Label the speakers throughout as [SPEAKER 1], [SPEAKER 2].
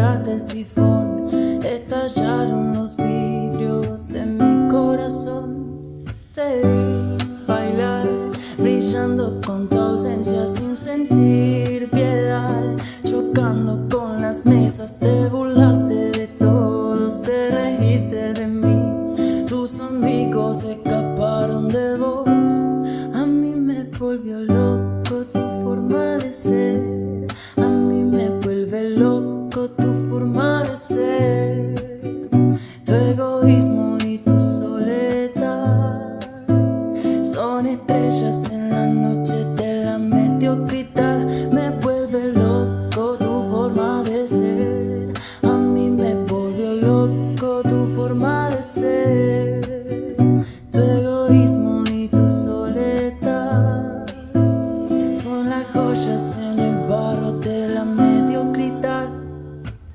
[SPEAKER 1] tiraste el sifón, estallaron los vidrios de mi corazón. Te vi bailar, brillando con tu ausencia sin sentir piedad, chocando con las mesas, te burlaste de todos, te reíste de mí. Tus amigos escaparon de vos, a mí me volvió loco tu forma de ser, a mí me vuelve loco tu forma de ser. Tu egoísmo y tu soledad son estrellas en la noche de la mediocridad. Me vuelve loco tu forma de ser, a mí me volvió loco tu forma de ser. Tu egoísmo y tu soledad son las joyas en el barro de la mediocridad.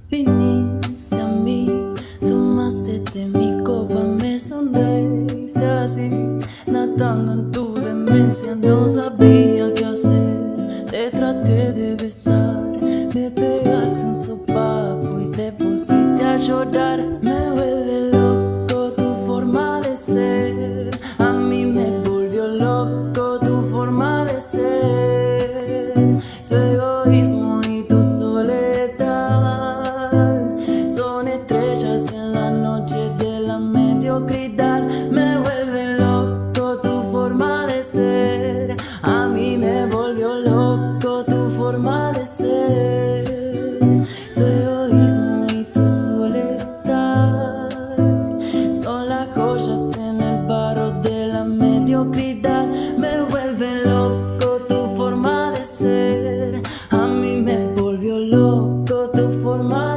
[SPEAKER 1] Viniste a mí, tomaste de mi copa, me sonreíste así, nadando en tu demencia, no sabía qué hacer. Te traté de besar, me pegaste un sopapo y te pusiste a llorar. Me vuelve loco tu forma de ser, a mí me volvió loco tu forma de ser. Tu egoísmo y tu soledad son estrellas en la noche de la mediocridad. Me vuelve loco tu forma de ser, a mí me volvió loco tu forma de ser. Tu egoísmo y tu soledad son las joyas en el barro de la mediocridad. Me vuelve loco tu forma de ser, a mí me volvió loco tu forma de ser.